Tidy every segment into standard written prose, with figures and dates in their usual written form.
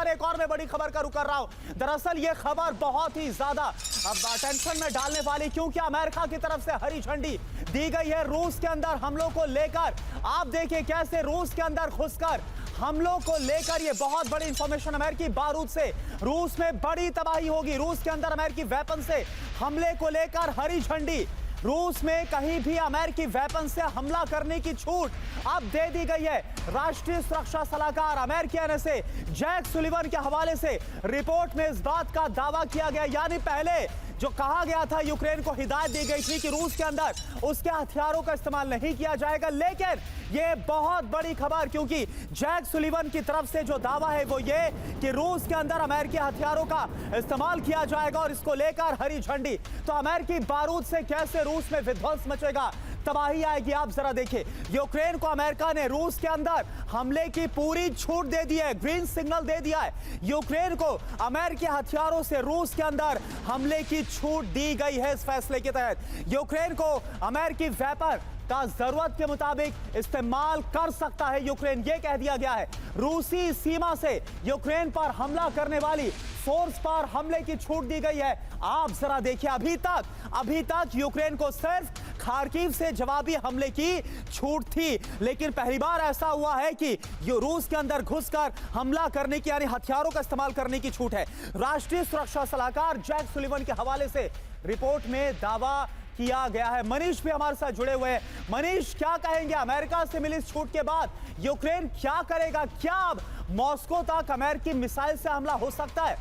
दरअसल एक और मैं बड़ी खबर का रुख कर रहा हूं। दरअसल ये खबर बहुत ही ज्यादा अब टेंशन में डालने वाली, क्योंकि अमेरिका की तरफ से हरी झंडी दी गई है रूस के अंदर हमलों को लेकर। आप देखिए कैसे रूस के अंदर घुसकर हमलों को लेकर ये बहुत बड़ी इंफॉर्मेशन, अमेरिकी बारूद से रूस में बड़ी तबाही होगी, रूस के अंदर अमेरिकी वेपन से हमले को लेकर हरी झंडी। रूस में कहीं भी अमेरिकी वेपन से हमला करने की छूट अब दे दी गई है। राष्ट्रीय सुरक्षा सलाहकार अमेरिकी एनएसए जैक सुलिवन के हवाले से रिपोर्ट में इस बात का दावा किया गया, यानी पहले जो कहा गया था यूक्रेन को हिदायत दी गई थी कि रूस के अंदर उसके हथियारों का इस्तेमाल नहीं किया जाएगा, लेकिन ये बहुत बड़ी खबर, क्योंकि जैक सुलिवन की तरफ से जो दावा है वो ये कि रूस के अंदर अमेरिकी हथियारों का इस्तेमाल किया जाएगा और इसको लेकर हरी झंडी। तो अमेरिकी बारूद से कैसे रूस में विध्वंस मचेगा, तबाही आएगी, आप जरा देखिए। यूक्रेन को अमेरिका ने रूस के अंदर हमले की पूरी छूट दे दी है, ग्रीन सिग्नल दे दिया है। यूक्रेन को अमेरिकी हथियारों से रूस के अंदर हमले की छूट दी गई है। इस फैसले के तहत यूक्रेन को अमेरिकी वेपन का जरूरत के मुताबिक इस्तेमाल कर सकता है यूक्रेन, ये कह दिया गया है। रूसी सीमा से यूक्रेन पर हमला करने वाली फोर्स पर हमले की छूट दी गई है। आप जरा देखिए, अभी तक यूक्रेन को सिर्फ खार्किव से जवाबी हमले की छूट थी, लेकिन पहली बार ऐसा हुआ है कि रूस के अंदर घुसकर हमला करने की, यानी हथियारों का इस्तेमाल करने की छूट है। राष्ट्रीय सुरक्षा सलाहकार जैक सुलिवन के हवाले से रिपोर्ट में दावा किया गया है। मनीष भी हमारे साथ जुड़े हुए हैं। मनीष, क्या कहेंगे, अमेरिका से मिली इस छूट के बाद यूक्रेन क्या करेगा? क्या अब मॉस्को तक अमेरिकी मिसाइल से हमला हो सकता है?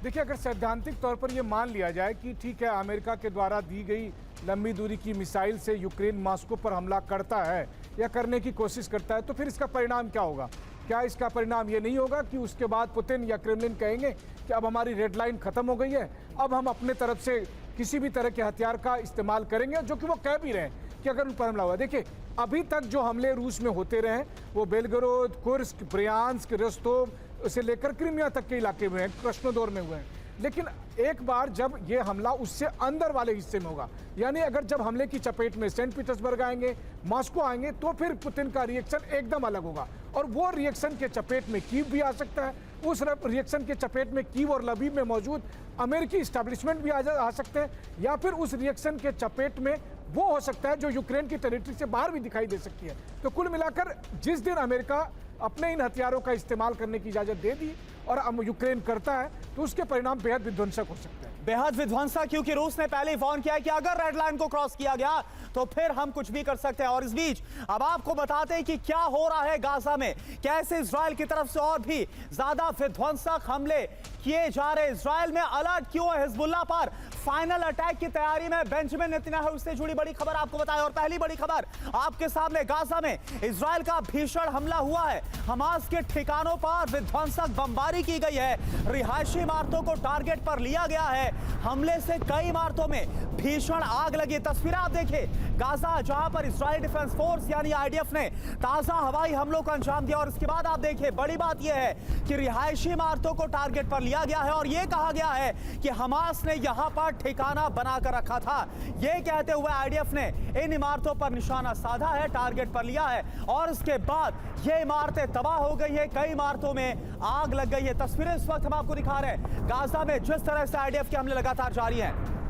देखिए, अगर सैद्धांतिक तौर पर यह मान लिया जाए कि ठीक है, अमेरिका के द्वारा दी गई लंबी दूरी की मिसाइल से यूक्रेन मॉस्को पर हमला करता है या करने की कोशिश करता है, तो फिर इसका परिणाम क्या होगा? क्या इसका परिणाम ये नहीं होगा कि उसके बाद पुतिन या क्रेमलिन कहेंगे कि अब हमारी रेड लाइन खत्म हो गई है, अब हम अपने तरफ से किसी भी तरह के हथियार का इस्तेमाल करेंगे, जो कि वो कह भी रहे हैं कि अगर उन पर हमला हुआ। देखिए, अभी तक जो हमले रूस में होते रहे वो बेलगोरोद, कुर्स्क, ब्रियांस्क, रोस्तोव से लेकर क्रीमिया तक के इलाके में हैं, कृष्णोदोर में हुए हैं। लेकिन एक बार जब ये हमला उससे अंदर वाले हिस्से में होगा, यानी अगर जब हमले की चपेट में सेंट पीटर्सबर्ग आएंगे, मॉस्को आएंगे, तो फिर पुतिन का रिएक्शन एकदम अलग होगा और वो रिएक्शन के चपेट में कीव भी आ सकता है। उस रिएक्शन के चपेट में कीव और लवीव में मौजूद अमेरिकी इस्टेब्लिशमेंट भी आ सकते हैं, या फिर उस रिएक्शन के चपेट में वो हो सकता है जो यूक्रेन की टेरिटरी से बाहर भी दिखाई दे सकती है। तो कुल मिलाकर जिस दिन अमेरिका अपने इन हथियारों का इस्तेमाल करने की इजाजत दे दी और यूक्रेन करता है, तो उसके परिणाम बेहद विध्वंसक हो सकते हैं। बेहद विध्वंसक, क्योंकि रूस ने पहले ही वार्न किया है कि अगर रेड लाइन को क्रॉस किया गया तो फिर हम कुछ भी कर सकते हैं। और इस बीच अब आपको बताते हैं कि क्या हो रहा है गाजा में, कैसे इजराइल की तरफ से और भी ज्यादा विध्वंसक हमले किए जा रहे। इजराइल में अलर्ट क्यों है? हिजबुल्लाह पर फाइनल अटैक की तैयारी में बेंजामिन नेतन्याहू से जुड़ी बड़ी खबर आपको बताएं। और पहली बड़ी खबर आपके सामने, गाजा में इजराइल का भीषण हमला हुआ है। हमास के ठिकानों पर विध्वंसक बमबारी की गई है, रिहायशी इमारतों को टारगेट पर लिया गया है। हमले से कई इमारतों में भीषण आग लगी। तस्वीरें आप देखिए, गाजा जहां पर इजराइल डिफेंस फोर्स यानी आईडीएफ ने ताजा हवाई हमलों को अंजाम दिया। और इसके बाद आप देखिए, बड़ी बात यह है कि रिहायशी इमारतों को टारगेट पर लिया गया है और यह कहा गया है कि हमास ने यहां पर ठिकाना बनाकर रखा था। यह कहते हुए आईडीएफ ने इन इमारतों पर निशाना साधा है, टारगेट पर लिया है और इसके बाद ये इमारतें तबाह हो गई है, कई इमारतों में आग लग गई है। तस्वीरें इस वक्त हम आपको दिखा रहे हैं गाजा में जिस तरह से आईडीएफ के हमले लगातार जारी हैं।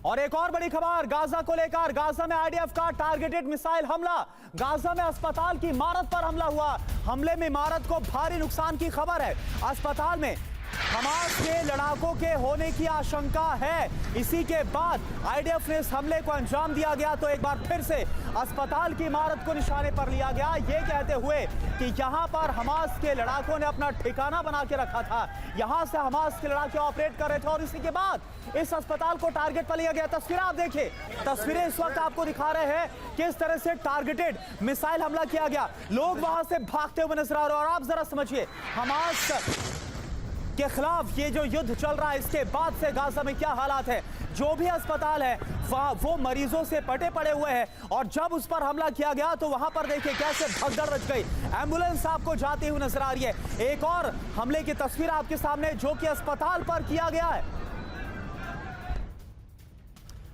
और एक और बड़ी खबर गाजा को लेकर, गाजा में आईडीएफ का टारगेटेड मिसाइल हमला। गाजा में अस्पताल की इमारत पर हमला हुआ। हमले में इमारत को भारी नुकसान की खबर है। अस्पताल में हमास के लड़ाकों के होने की आशंका है। इसी के बाद आईडीएफ ने इस हमले को अंजाम दिया गया तो एक बार फिर से अस्पताल की इमारत को निशाने पर लिया गया, ये कहते हुए कि यहां पर हमास के लड़ाकों ने अपना ठिकाना बना के रखा था, यहां से हमास के लड़ाके ऑपरेट कर रहे थे और इसी के बाद इस अस्पताल को टारगेट पर लिया गया। तस्वीरें आप देखिए, तस्वीरें इस वक्त आपको दिखा रहे हैं किस तरह से टारगेटेड मिसाइल हमला किया गया। लोग वहां से भागते हुए नजर आ रहे हैं और आप जरा समझिए, हमास के खिलाफ ये जो युद्ध चल रहा है, इसके बाद से गाजा में क्या हालात है। जो भी अस्पताल है वो मरीजों से पटे पड़े हुए हैं और जब उस पर हमला किया गया तो वहां पर देखिए कैसे भगदड़ मच गई। एम्बुलेंस आपको जाती हुई नजर आ रही है। एक और हमले की तस्वीर आपके सामने जो कि अस्पताल पर किया गया है।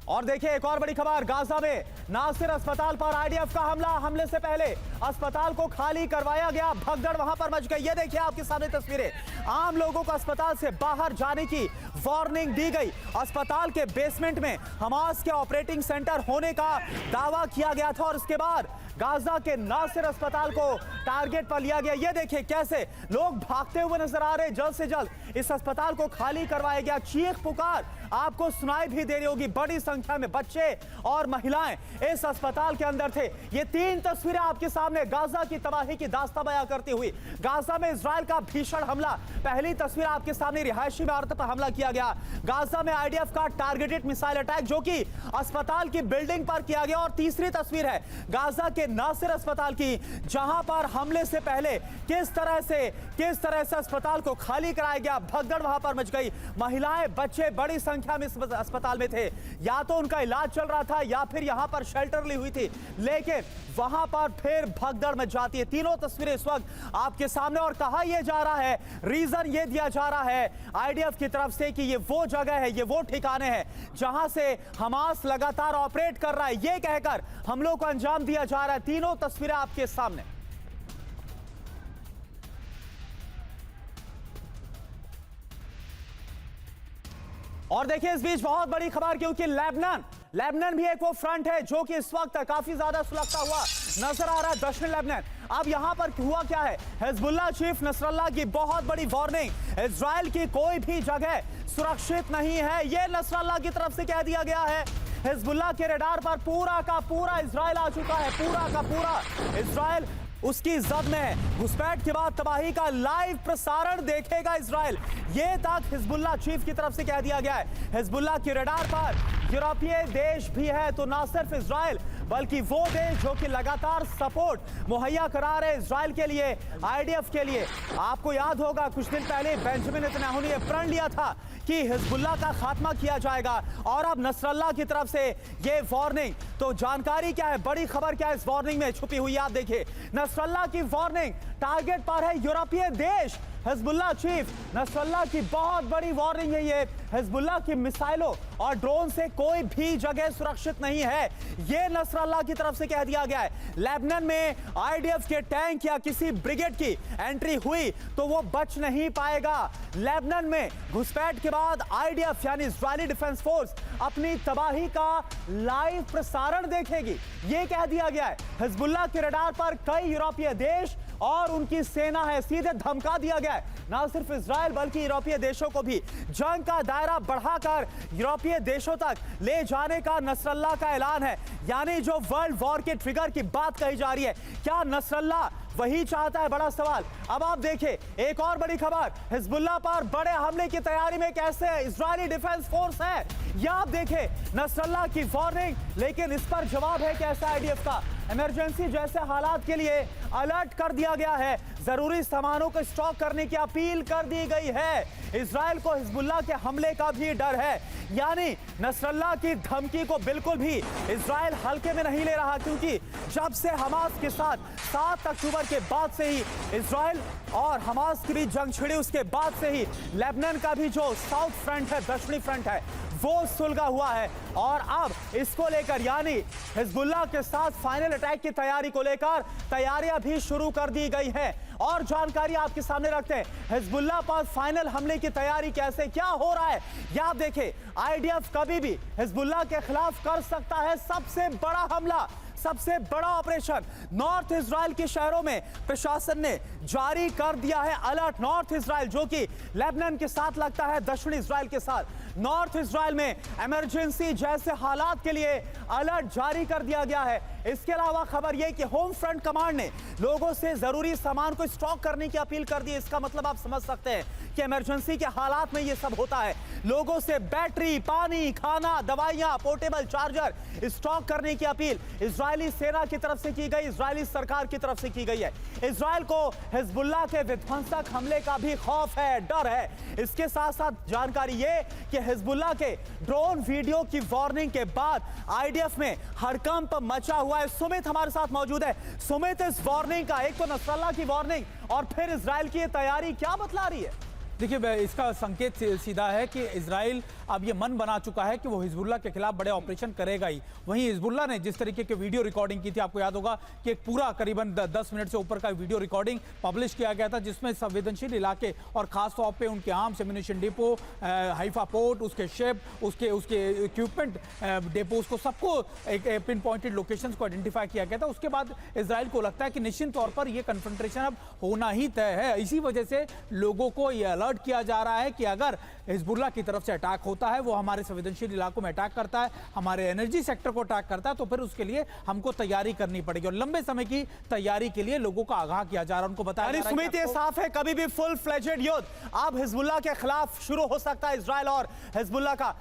और देखिए एक और बड़ी खबर, गाजा में नासिर अस्पताल पर आईडीएफ का हमले से पहले अस्पताल को खाली करवाया गया, भगदड़ वहां पर मच गई। ये देखिए आपके सामने तस्वीरें, आम लोगों को अस्पताल से बाहर जाने की वार्निंग दी गई। अस्पताल के बेसमेंट में हमास के ऑपरेटिंग सेंटर होने का दावा किया गया था और इसके बाद गाजा के नासिर अस्पताल को टारगेट पर लिया गया। ये देखिए कैसे लोग भागते हुए नजर आ रहे। जल्द से जल्द इस अस्पताल को खाली करवाया गया। चीख पुकार आपको सुनाई भी दे रही होगी। बड़ी संख्या में बच्चे और महिलाएं इस अस्पताल के अंदर थे। ये 3 तस्वीरें आपके सामने गाजा की तबाही की दास्तां बयां करती हुई। गाजा में इजराइल का भीषण हमला। पहली तस्वीर आपके सामने रिहायशी इमारत पर हमला किया गया। गाजा में आईडीएफ का टारगेटेड मिसाइल अटैक जो कि अस्पताल की बिल्डिंग पर किया गया। और तीसरी तस्वीर है गाजा के नासिर अस्पताल की, जहां पर हमले से पहले किस तरह से अस्पताल को खाली कराया गया। भगदड़ वहां पर मच गई। महिलाएं बच्चे बड़ी संख्या में इस अस्पताल में थे। या तो उनका इलाज चल रहा था या फिर यहां पर शेल्टर ली हुई थी, लेकिन वहां पर फिर भगदड़ मच जाती है। तीनों तस्वीरें इस वक्त आपके सामने। और कहा यह जा रहा है, रीजन ये दिया जा रहा है आईडीएफ की तरफ से कि ये वो जगह है, ये वो ठिकाने हैं जहां से हमास लगातार ऑपरेट कर रहा है, ये कहकर हमलों को अंजाम दिया जा रहा है। तीनों तस्वीरें आपके सामने। और देखिए इस बीच बहुत बड़ी खबर, क्योंकि लेबनान भी एक वो फ्रंट है जो कि इस वक्त काफी ज्यादा सुलगता हुआ नजर आ रहा है। दक्षिण लेबनान। अब यहां पर हुआ क्या है, हिजबुल्लाह चीफ नसरल्लाह की बहुत बड़ी वार्निंग। इजराइल की कोई भी जगह सुरक्षित नहीं है, यह नसरल्लाह की तरफ से कह दिया गया है। हिजबुल्लाह के रडार पर पूरा का पूरा इजराइल आ चुका है। पूरा का पूरा इजराइल उसकी जद में है। घुसपैठ के बाद तबाही का लाइव प्रसारण देखेगा इजराइल, ये तक हिजबुल्लाह चीफ की तरफ से कह दिया गया है। हिजबुल्लाह के रडार पर यूरोपीय देश भी है, तो ना सिर्फ इजराइल बल्कि वो देश जो कि लगातार सपोर्ट मुहैया करा रहे इजराइल के लिए, आईडीएफ के लिए। आपको याद होगा कुछ दिन पहले बेंजामिन नेतन्याहू ने प्रण लिया था कि हिजबुल्लाह का खात्मा किया जाएगा, और अब नसरल्लाह की तरफ से ये वार्निंग। तो जानकारी क्या है, बड़ी खबर क्या है इस वार्निंग में छुपी हुई, आप देखिए। नसरल्लाह की वार्निंग, टारगेट पर है यूरोपीय देश। हिजबुल्लाह चीफ नसरल्लाह की बहुत बड़ी वार्निंग है ये। हिजबुल्लाह की मिसाइलों और ड्रोन से कोई भी जगह सुरक्षित नहीं है, ये नसरल्लाह की तरफ से कह दिया गया है। लेबनान में आईडीएफ के टैंक या किसी ब्रिगेड की एंट्री हुई तो वो बच नहीं पाएगा। लेबनान में घुसपैठ के बाद आईडीएफ यानी इजरायली डिफेंस फोर्स अपनी तबाही का लाइव प्रसारण देखेगी, ये कह दिया गया है। हिजबुल्लाह के रडार पर कई यूरोपीय देश और उनकी सेना है, सीधे धमका दिया गया है ना सिर्फ इजराइल बल्कि यूरोपीय देशों को भी। जंग का दायरा बढ़ाकर यूरोपीय देशों तक ले जाने का नसरल्लाह का ऐलान है, यानी जो वर्ल्ड वॉर के ट्रिगर की बात कही जा रही है, क्या नसरल्लाह वही चाहता है? बड़ा सवाल। अब आप देखिए एक और बड़ी खबर, हिजबुल्लाह पर बड़े हमले की तैयारी में कैसे इजरायली डिफेंस फोर्स है, यह आप देखें। नसरल्लाह की वार्निंग, लेकिन इस पर जवाब है कैसा आईडीएफ का। इमरजेंसी जैसे हालात के लिए अलर्ट कर दिया गया है, जरूरी सामानों को स्टॉक करने की अपील कर दी गई है। इजराइल को हिजबुल्लाह के हमले का भी डर है, यानी नसरल्लाह की धमकी को बिल्कुल भी इजराइल हल्के में नहीं ले रहा, क्योंकि जब से हमास के साथ 7 अक्टूबर के बाद से ही इजराइल और हमास के बीच जंग छिड़ी, उसके बाद से ही लेबनान का भी जो साउथ फ्रंट है, दक्षिणी फ्रंट है, वो सुलगा हुआ है। और अब इसको लेकर यानी हिजबुल्लाह के साथ फाइनल अटैक की तैयारी को लेकर तैयारियां भी शुरू कर दी गई हैं। और जानकारी आपके सामने रखते हैं, हिजबुल्लाह पर फाइनल हमले की तैयारी कैसे क्या हो रहा है, यह आप देखें। आईडीएफ कभी भी हिजबुल्लाह के खिलाफ कर सकता है सबसे बड़ा हमला, सबसे बड़ा ऑपरेशन। नॉर्थ इजराइल के शहरों में प्रशासन ने जारी कर दिया है अलर्ट। नॉर्थ इजराइल जो कि लेबनान के साथ लगता है, दक्षिण इजराइल के साथ, नॉर्थ इजराइल में इमरजेंसी जैसे हालात के लिए अलर्ट जारी कर दिया गया है। इसके अलावा खबर यह कि होम फ्रंट कमांड ने लोगों से जरूरी सामान को स्टॉक करने की अपील कर दी। इसका मतलब आप समझ सकते हैं कि इमरजेंसी के हालात में यह सब होता है। लोगों से बैटरी, पानी, खाना, दवाइयां, पोर्टेबल चार्जर स्टॉक करने की अपील इजरायली सेना की तरफ से की गई, इजरायली सरकार की तरफ से की गई है। इजराइल को हिजबुल्लाह के विध्वंसक हमले का भी खौफ है, डर है। इसके साथ साथ जानकारी ये कि हिजबुल्लाह के ड्रोन वीडियो की वार्निंग के बाद आईडीएफ में हड़कंप मचा हुआ है। सुमित हमारे साथ मौजूद है। सुमित, इस वार्निंग का, एक तो नसरल्लाह की वार्निंग और फिर इजराइल की तैयारी क्या बतला रही है? देखिए इसका संकेत सीधा है कि इजराइल अब ये मन बना चुका है कि वो हिजबुल्लाह के खिलाफ बड़े ऑपरेशन करेगा ही। वहीं हिजबुल्लाह ने जिस तरीके की वीडियो रिकॉर्डिंग की थी, आपको याद होगा कि एक पूरा करीबन 10 मिनट से ऊपर का वीडियो रिकॉर्डिंग पब्लिश किया गया था, जिसमें संवेदनशील इलाके और खास तौर पे उनके arms ammunition depot, Haifa port, उसके शिप, उसके इक्विपमेंट डिपोज को सबको एक पिन पॉइंटेड लोकेशंस को आइडेंटिफाई किया गया था। उसके बाद इजराइल को लगता है कि निश्चित तौर पर यह कन्फ्रंटेशन अब होना ही तय है। इसी वजह से लोगों को यह अलर्ट किया जा रहा है कि अगर हिजबुल्लाह की तरफ से अटैक होता है, वो हमारे संवेदनशील इलाकों में अटैक करता है, हमारे एनर्जी सेक्टर को अटैक करता है, तो फिर उसके लिए हमको तैयारी करनी पड़ेगी। और लंबे समय की तैयारी के लिए लोगों को आगाह किया जा रहा है, उनको बताया जा रहा है। सुमित, ये साफ है कभी भी फुल फ्लेजेड युद्ध अब हिजबुल्लाह के खिलाफ शुरू हो सकता है। इजराइल और हिजबुल्लाह का